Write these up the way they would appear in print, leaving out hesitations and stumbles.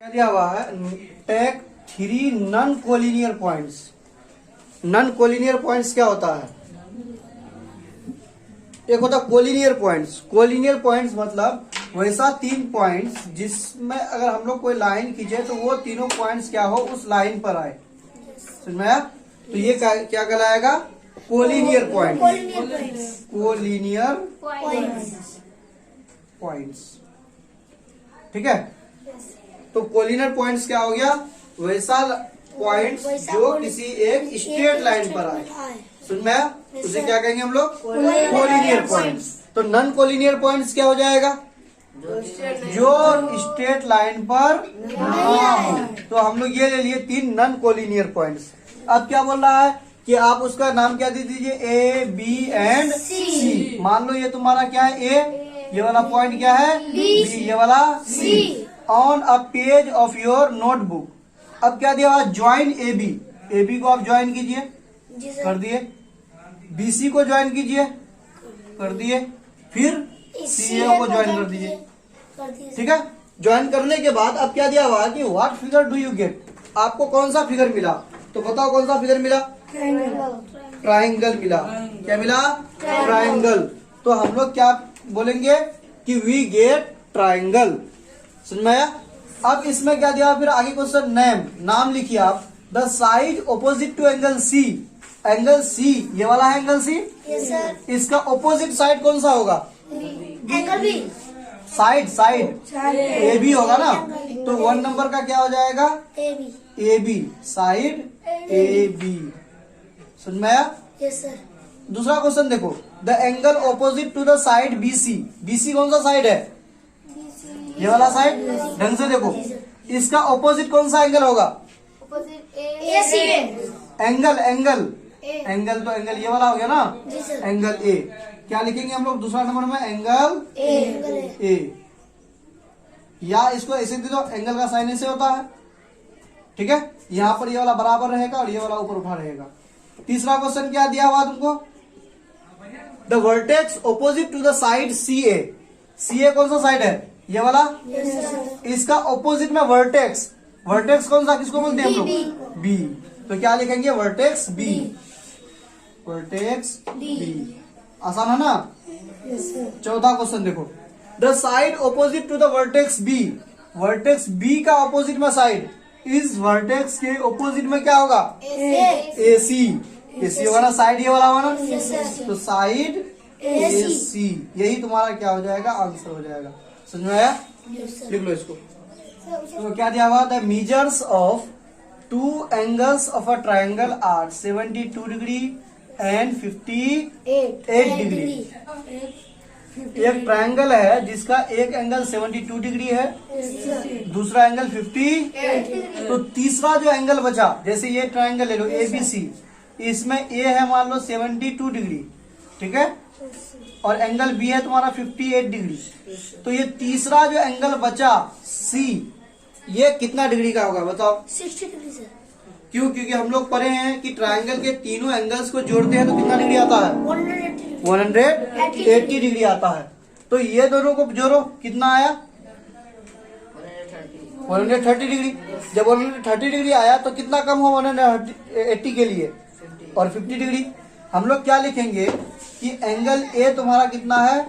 दिया हुआ है take 3 non collinear points. Non collinear points क्या होता है? एक होता है कोलिनियर पॉइंट्स। कोलिनियर पॉइंट्स मतलब वैसा 3 पॉइंट्स जिसमें अगर हम लोग कोई लाइन खींचे तो वो तीनों पॉइंट्स क्या हो, उस लाइन पर आए। समझ में आया? तो ये क्या कहलाएगा? Collinear point. कोलिनियर पॉइंट्स, ठीक है। तो कोलिनियर पॉइंट्स क्या हो गया? वैसा पॉइंट्स जो किसी एक स्ट्रेट लाइन पर आए। समझ में आया? उसे क्या कहेंगे हम लोग? Collinear points. तो नॉन कोलिनियर पॉइंट्स क्या हो जाएगा? जो स्ट्रेट लाइन पर ना हो। तो हम लोग ये ले लिए 3 नॉन कोलिनियर पॉइंट्स। अब क्या बोल रहा है कि आप उसका नाम क्या दे दीजिए? ए, बी एंड सी। मान लो ये तुम्हारा क्या है? ए। ये वाला पॉइंट क्या है? बी। ये वाला C. On a page of your notebook. अब क्या दिया हुआ? Join A B. A B को आप ज्वाइन कीजिए, कर दिए। बी सी को ज्वाइन कीजिए, कर दिए। फिर सी ए को ज्वाइन कर दीजिए, ठीक है। ज्वाइन करने के बाद अब क्या दिया हुआ कि what figure do you get? आपको कौन सा फिगर मिला? तो बताओ कौन सा फिगर मिला? ट्राइंगल मिला। क्या मिला? ट्राइंगल। तो हम लोग क्या बोलेंगे कि वी गेट ट्राइंगल। समझ में आया? अब इसमें क्या दिया? फिर आगे क्वेश्चन नेम, नाम लिखिए आप। The side opposite to angle C. Angle C, ये वाला है एंगल सी। Yes sir. इसका ऑपोजिट साइड कौन सा होगा? Angle B. Side A B होगा ना। तो 1 नंबर का क्या हो जाएगा? A B. A B, side A B. समझ में आया? यस सर। दूसरा क्वेश्चन देखो, the angle opposite to the side B C. B C कौन सा साइड है? ये वाला साइड। ढंग से देखो, इसका ऑपोजिट कौन सा एंगल होगा? ए सी। एंगल एंगल तो एंगल ये वाला हो गया ना। जी सर। Angle A. क्या लिखेंगे हम लोग दूसरा नंबर में? Angle A. या इसको ऐसे दे दो, एंगल का साइन ऐसे होता है, ठीक है। यहाँ पर ये वाला बराबर रहेगा और ये वाला ऊपर उठा रहेगा। तीसरा क्वेश्चन क्या दिया हुआ तुमको? The vertex opposite to the side C A. C A कौन सा साइड है? ये वाला। इसका ऑपोजिट में वर्टेक्स। वर्टेक्स कौन सा, किसको बोलते हैं हम लोग? बी। तो क्या लिखेंगे? Vertex B. Vertex B. आसान है ना? चौथा क्वेश्चन देखो, the side opposite to the vertex B. Vertex B का ऑपोजिट में साइड, इस वर्टेक्स के ऑपोजिट में क्या होगा? ए सी। ए सी होगा ना, साइड ये वाला होगा ना। तो साइड ए सी, यही तुम्हारा क्या हो जाएगा? आंसर हो जाएगा। समझ में आया? लिख लो इसको। तो क्या दिया हुआ? The measures of 2 angles of a triangle are 72 degree and 58 degree. एक ट्राइंगल है जिसका एक एंगल 72 डिग्री है, दूसरा एंगल 50। तो तीसरा जो एंगल बचा, जैसे ये ट्राइंगल ले लो ए बी सी, इसमें ए है मान लो 72 डिग्री, ठीक है, और एंगल बी है तुम्हारा 58 डिग्री। तो ये तीसरा जो एंगल बचा सी, ये कितना डिग्री का होगा बताओ? 60 डिग्री सर। क्यों? क्योंकि हम लोग पढ़े हैं कि ट्राइंगल के तीनों एंगल्स को जोड़ते हैं तो कितना डिग्री आता है? 180 डिग्री आता है। तो ये दोनों को जोड़ो, कितना आया? 130 डिग्री। जब 130 डिग्री आया तो कितना कम हो 180 के लिए? और 50 डिग्री। हम लोग क्या लिखेंगे कि एंगल ए तुम्हारा कितना है?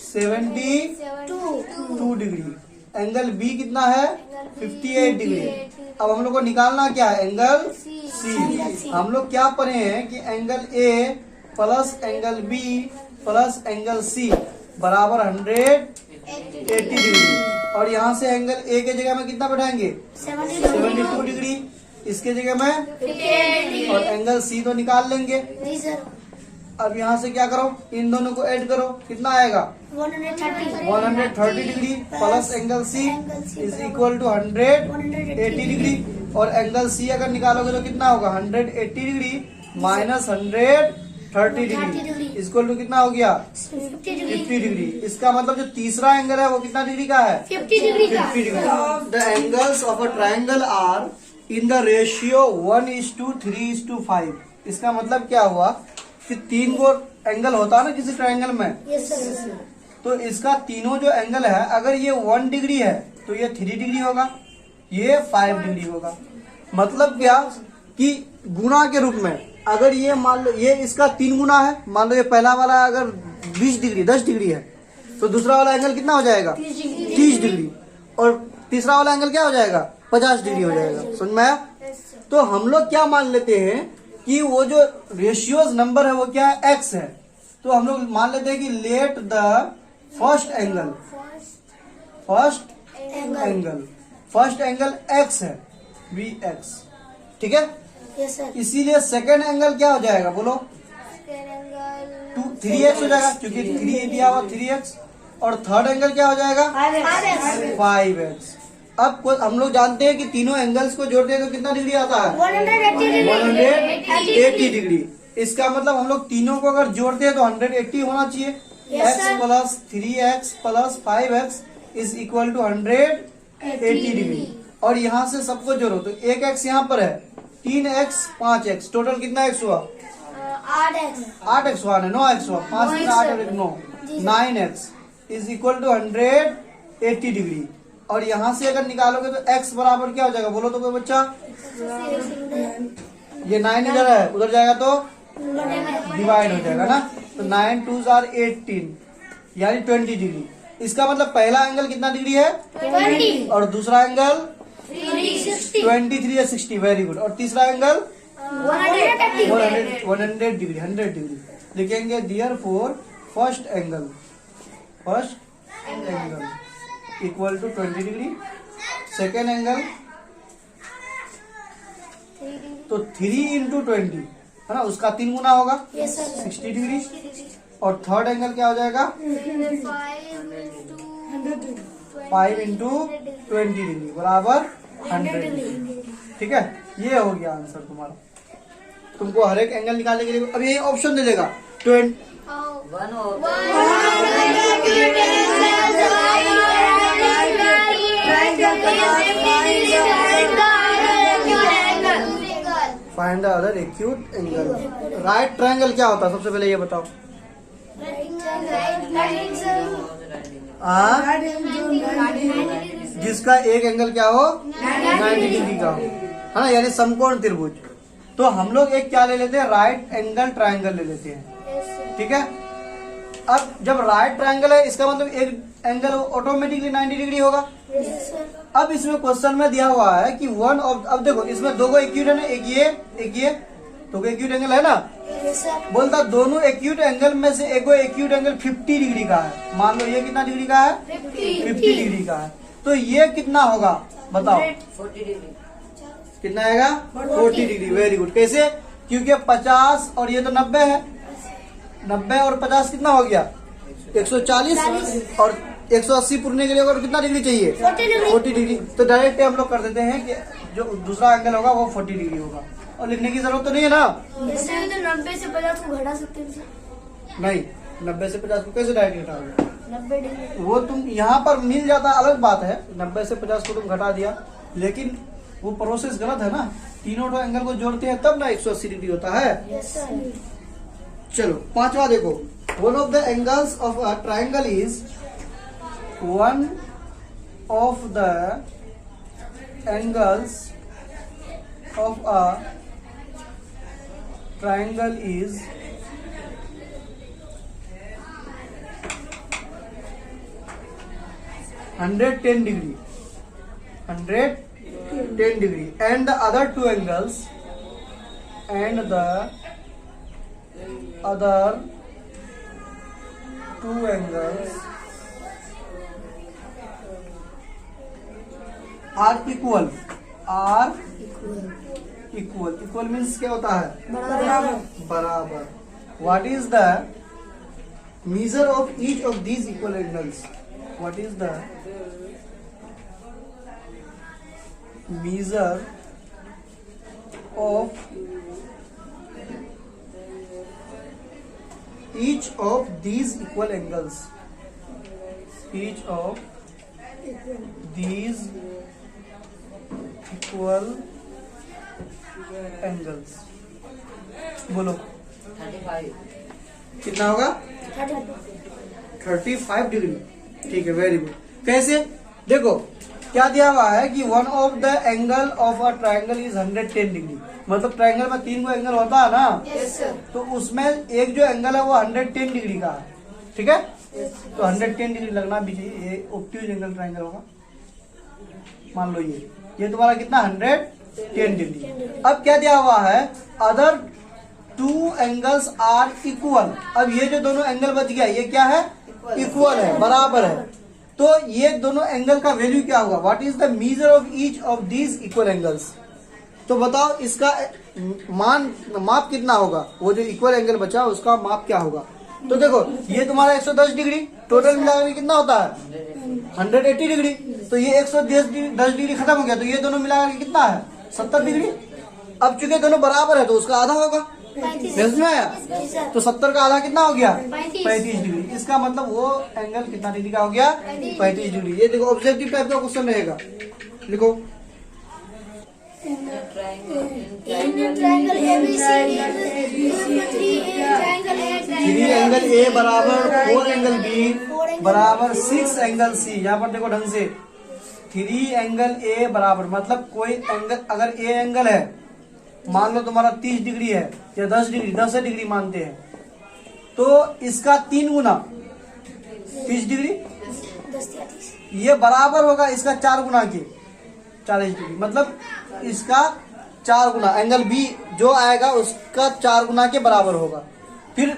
72 डिग्री। एंगल बी कितना है? 58 डिग्री। अब हम लोग को निकालना क्या है? Angle C. हम लोग क्या पढ़े हैं कि angle A plus angle B plus angle C बराबर 180 डिग्री। और यहाँ से एंगल ए के जगह में कितना बैठाएंगे? 72 डिग्री। इसके जगह में 58 और एंगल सी तो निकाल लेंगे। जी सर। अब यहाँ से क्या करो? इन दोनों को ऐड करो, कितना आएगा? 130 degree plus angle C is equal to 180 degree. और एंगल सी अगर निकालोगे तो कितना होगा? 180 degree minus 130 degree equal to कितना हो गया? 50 डिग्री। इसका मतलब जो तीसरा एंगल है वो कितना डिग्री का है? 50 डिग्री का। 50 degree. The angles of a triangle are in the ratio 1:3:5। इसका मतलब क्या हुआ कि 3 को एंगल होता है ना किसी ट्राइंगल में। Yes sir. तो इसका तीनों जो एंगल है, अगर ये 1 डिग्री है तो ये 3 डिग्री होगा, ये 5 डिग्री होगा। मतलब क्या कि गुणा के रूप में अगर ये मान लो ये इसका 3 गुना है, मान लो ये पहला वाला अगर 20 डिग्री 10 डिग्री है तो दूसरा वाला एंगल कितना हो जाएगा 30 डिग्री, और तीसरा वाला एंगल क्या हो जाएगा 50 डिग्री हो जाएगा। समझ में आया? तो हम लोग क्या मान लेते हैं कि वो जो रेशियोज नंबर है वो क्या है एक्स है। तो हम लोग मान लेते हैं कि let the first angle x है वी एक्स, ठीक है। Yes sir. इसीलिए सेकेंड एंगल क्या हो जाएगा बोलो 3x हो जाएगा क्योंकि 3 दिया हुआ 3x, और थर्ड एंगल क्या हो जाएगा 5x। अब हम लोग जानते हैं कि तीनों एंगल्स को जोड़ते हैं तो कितना डिग्री आता है 180 डिग्री। इसका मतलब हम लोग तीनों को अगर जोड़ते हैं तो 180 होना चाहिए। Yes, x sir. Plus 3x plus 5x is equal to 180 degree. और यहाँ से सबको जोड़ो तो एक x यहाँ पर है, 3x 5x, टोटल कितना x हुआ 8x हुआ, 9x हुआ, 5 में 8 और 9, 9x is equal to 180 degree. और यहाँ से अगर निकालोगे तो x बराबर क्या हो जाएगा बोलो तो कोई बच्चा, ये 9 इधर है उधर जाएगा तो डिवाइड हो जाएगा ना, तो 9 2s are 18 यानी 20 डिग्री। इसका मतलब पहला एंगल कितना डिग्री है 20 और दूसरा एंगल 360 23 या 60, वेरी गुड। और तीसरा एंगल 180 100 डिग्री 100 डिग्री लिखेंगे। Therefore first angle equal to 20 degree, second angle तो 3 इंटू 20 है ना, उसका 3 गुना होगा यस सर 60 डिग्री, और थर्ड एंगल क्या हो जाएगा 5 इंटू 20 डिग्री बराबर 100 डिग्री। ठीक है, ये हो गया आंसर तुम्हारा। तुमको हर एक एंगल निकालने के लिए अब ये ऑप्शन दे देगा 20 find the other acute angle. Right triangle क्या होता है सबसे पहले ये बताओ। जिसका एक एंगल क्या हो 90 डिग्री का हो, है ना, यानी समकोण त्रिभुज। तो हम लोग एक क्या ले लेते हैं राइट एंगल ट्रायंगल ले लेते हैं। ठीक है, अब जब राइट ट्रायंगल है इसका मतलब एक एंगल ऑटोमेटिकली 90 डिग्री होगा। अब इसमें क्वेश्चन में दिया हुआ है कि वन ऑफ, अब देखो इसमें दो एक्यूट है ना, एक ये तो एक्यूट एंगल है ना, बोलता दोनों एक्यूट एंगल में से एक एक्यूट एंगल 50 डिग्री का है। मान लो ये कितना डिग्री का है 50 डिग्री का है, तो ये कितना होगा बताओ 40 डिग्री। कितना आएगा 40 डिग्री। Very good. कैसे, क्योंकि 50 और ये तो 90 है, 90 और 50 कितना हो गया 140, और 180 पूरने के लिए और कितना डिग्री चाहिए 40 डिग्री। तो डायरेक्ट हम लोग कर देते हैं कि जो दूसरा एंगल होगा वो 40 डिग्री होगा, और लिखने की जरूरत तो नहीं है ना। 90 से 50 को घटा सकते हैं। नहीं, 90 से 50 को कैसे डायरेक्ट घटाओगे, 90 डिग्री वो तुम यहाँ पर मिल जाता अलग बात है। 90 से 50 को तुम घटा दिया, लेकिन वो प्रोसेस गलत है ना। तीनों एंगल को जोड़ते हैं तब ना 180 डिग्री होता है। Yes sir. चलो पांचवा देखो, one of the angles of a triangle is, one of the angles of a triangle is 110 degree, 110 degree, and the other two angles, and the other two angles are equal, are equal, equal means क्या होता है बराबर। What is the measure of each of these equal angles? What is the measure of each of these equal angles? Each of these equal angles, बोलो 35। कितना होगा 35 degree. ठीक है, very good. कैसे, देखो क्या दिया हुआ है कि one of the angle of a triangle is 110 degree. मतलब ट्राइंगल में 3 को एंगल होता है ना, यस सर। तो उसमें एक जो एंगल है वो 110 डिग्री का है। ठीक है, तो 110 डिग्री लगना भी चाहिए। ये ऑब्ट्यूज एंगल ट्राइंगल होगा। मान लो ये तुम्हारा कितना 110 डिग्री। अब क्या दिया हुआ है, अदर 2 एंगल्स आर इक्वल। अब ये जो दोनों एंगल बच गया ये क्या है, इक्वल है, बराबर है। तो ये दोनों एंगल का वैल्यू क्या होगा, what is the measure of each of these equal angles. तो बताओ इसका माप कितना होगा, वो जो इक्वल एंगल बचा उसका माप क्या होगा। तो देखो ये तुम्हारा 110 डिग्री, टोटल मिलाकर कितना होता है 180 डिग्री। तो ये 110 डिग्री खत्म हो गया, तो ये दोनों मिलाकर के कितना है 70 डिग्री। अब चूंकि दोनों बराबर है तो उसका आधा होगा, समझ में आया। तो 70 का आधा कितना हो गया 35 डिग्री। इसका मतलब वो एंगल कितना डिग्री का हो गया 35 डिग्री। ये देखो ऑब्जेक्टिव टाइप का क्वेश्चन रहेगा, लिखो। ट्रायंगल थ्री एंगल ए बराबर 4 एंगल बी बराबर 6 एंगल सी। यहाँ पर देखो ढंग से, 3 एंगल ए बराबर मतलब कोई एंगल, अगर ए एंगल है मान लो तुम्हारा 30 डिग्री है या 10 डिग्री मानते हैं, तो इसका 3 गुना 30 डिग्री, ये बराबर होगा इसका 4 गुना के 40 डिग्री। मतलब इसका 4 गुना एंगल बी जो आएगा उसका 4 गुना के बराबर होगा। फिर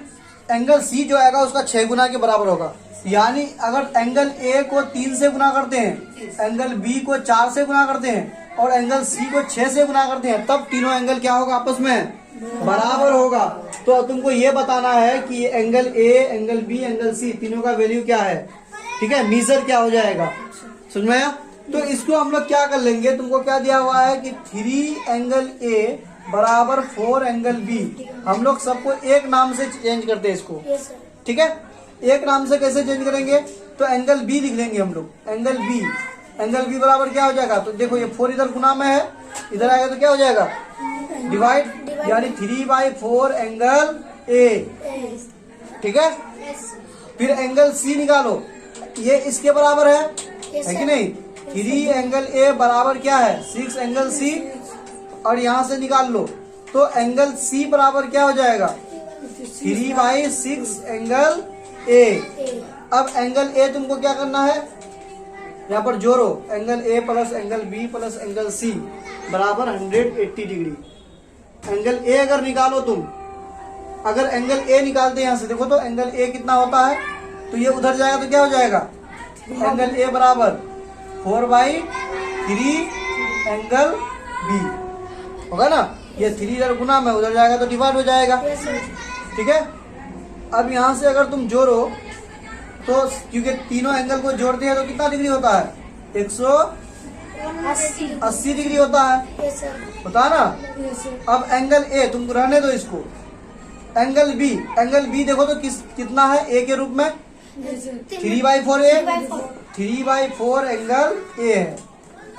एंगल सी जो आएगा उसका 6 गुना के बराबर होगा। यानी अगर एंगल ए को 3 से गुना करते हैं, एंगल बी को 4 से गुना करते हैं और एंगल सी को 6 से गुना करते हैं, तब तीनों एंगल क्या होगा आपस में बराबर होगा। तो अब तुमको ये बताना है कि angle A, angle B, angle C तीनों का वैल्यू क्या है। ठीक है, मेजर क्या हो जाएगा, समझ में आया। तो इसको हम लोग क्या कर लेंगे, तुमको क्या दिया हुआ है कि 3 एंगल ए बराबर 4 एंगल बी। हम लोग सबको एक नाम से चेंज करते हैं इसको। ठीक है, एक नाम से कैसे चेंज करेंगे, तो एंगल बी लिख लेंगे हम लोग। एंगल बी बराबर क्या हो जाएगा, तो देखो ये 4 इधर गुना में है, इधर आएगा तो क्या हो जाएगा डिवाइड, यानी 3/4 एंगल ए। ठीक है, फिर एंगल सी निकालो, ये इसके बराबर है कि नहीं। 3 एंगल ए बराबर क्या है 6 एंगल सी, और यहां से निकाल लो तो एंगल सी बराबर क्या हो जाएगा 3/6 एंगल ए। अब एंगल ए तुमको क्या करना है, यहाँ पर जोड़ो, angle A plus angle B plus angle C बराबर 180 डिग्री। एंगल ए अगर निकालो तुम, अगर एंगल ए निकालते हैं यहाँ से, देखो तो एंगल ए कितना होता है, तो ये उधर जाएगा तो क्या हो जाएगा एंगल ए बराबर 4/3 एंगल बी होगा ना। ये 3 इधर गुना में, उधर जाएगा तो डिवाइड हो जाएगा। ठीक है, अब यहाँ से अगर तुम जोड़ो तो क्योंकि तीनों एंगल को जोड़ते हैं तो कितना डिग्री होता है 180 डिग्री होता है, होता है ना। अब एंगल ए तुमको रहने दो इसको, एंगल बी देखो तो कितना है ए के रूप में 3/4 ए, 3/4 एंगल ए है।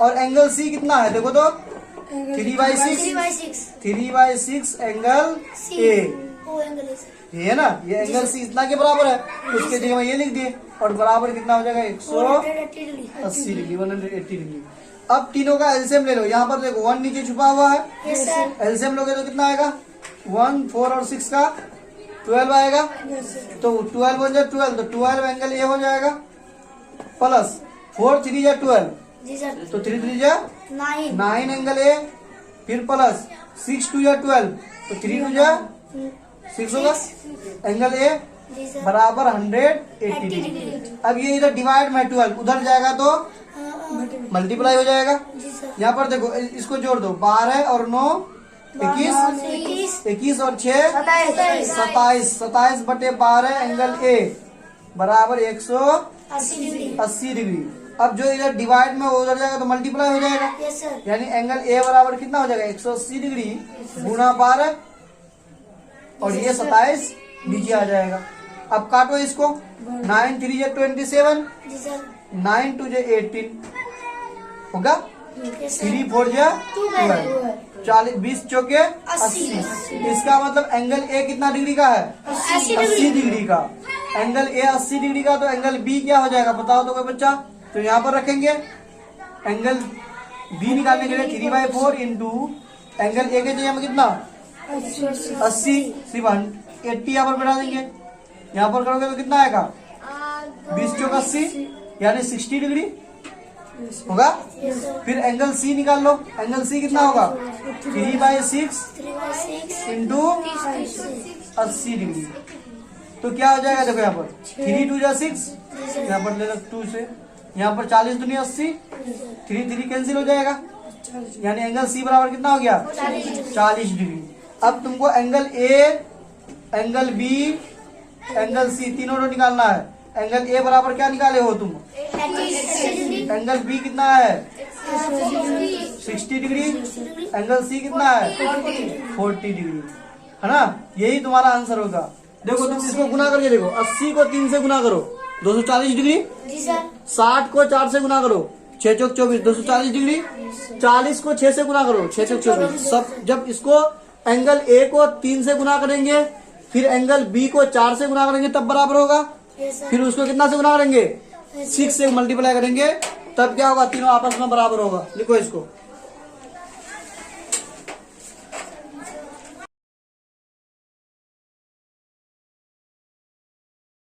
और एंगल सी कितना है देखो तो 3/6 एंगल ए, ये है ना, ये एंगल सी इतना के बराबर है, उसके जगह में ये लिख दिए, और बराबर कितना हो जाएगा 180 डिग्री 180 डिग्री। अब तीनों का एलसीएम ले लो, यहाँ पर देखो 1 नीचे छुपा हुआ है, एलसीएम लोगे तो कितना आएगा 1, 4 और 6 का 12 आएगा। तो 12 बन जाए 12, तो 12 एंगल ए हो जाएगा, प्लस 4 3 जा 12, तो 3 3 जा 9 एंगल ए, फिर प्लस 6 2 जा 12, तो 3 2 जा 6 होगा एंगल ए बराबर 180 डिग्री। अब ये इधर डिवाइड में 12 उधर जाएगा तो मल्टीप्लाई हो जाएगा। यहाँ पर देखो इसको जोड़ दो, 12 और 9 21 और 6 27/12 एंगल ए बराबर 180 डिग्री। अब जो इधर डिवाइड में उधर जाएगा तो मल्टीप्लाई हो जाएगा, यानी एंगल ए बराबर कितना हो जाएगा 180 डिग्री गुना 12 और ये 27 नीचे आ जाएगा। अब काटो इसको, 9 3 जा 27, 9 2 जा 18 होगा, 3 4 जा 12, 40 20 चौके 80। इसका मतलब एंगल ए कितना डिग्री का है 80 डिग्री का। एंगल ए 80 डिग्री का, तो एंगल बी क्या हो जाएगा बताओ तो कोई बच्चा। तो यहाँ पर रखेंगे एंगल बी निकालने के लिए 3/4 इंटू एंगल ए के जगह में कितना 80, सिर्फ 80 यहाँ पर बैठा देंगे। यहाँ पर करोगे तो कितना आएगा 20 चौक 80 यानी 60 डिग्री होगा। फिर एंगल सी निकाल लो। एंगल सी कितना होगा 3/6 इंटू 80 डिग्री। तो क्या हो जाएगा देखो यहाँ पर 3 2 जा 6, यहाँ पर ले लो 2 से, यहाँ पर 40 दुनिया 80, 3 3 कैंसिल हो जाएगा यानी एंगल सी बराबर कितना हो गया 40 डिग्री। अब तुमको angle A, angle B, angle C तीनों को निकालना है। एंगल ए बराबर क्या निकाले हो तुम, एंगल बी कितना है 60 डिग्री, एंगल सी कितना है 40 डिग्री, है ना। यही तुम्हारा आंसर होगा। देखो तुम इसको गुना करके देखो, 80 को 3 से गुना करो 240 डिग्री, 60 को 4 से गुना करो 6 चौक 24 240 डिग्री, 40 को 6 से गुना करो 6 चौक 24। सब जब इसको एंगल ए को 3 से गुना करेंगे, फिर एंगल बी को 4 से गुना करेंगे तब बराबर होगा। फिर उसको कितना से गुना करेंगे 6 से मल्टीप्लाई करेंगे तब क्या होगा, तीनों आपस में बराबर होगा। लिखो इसको।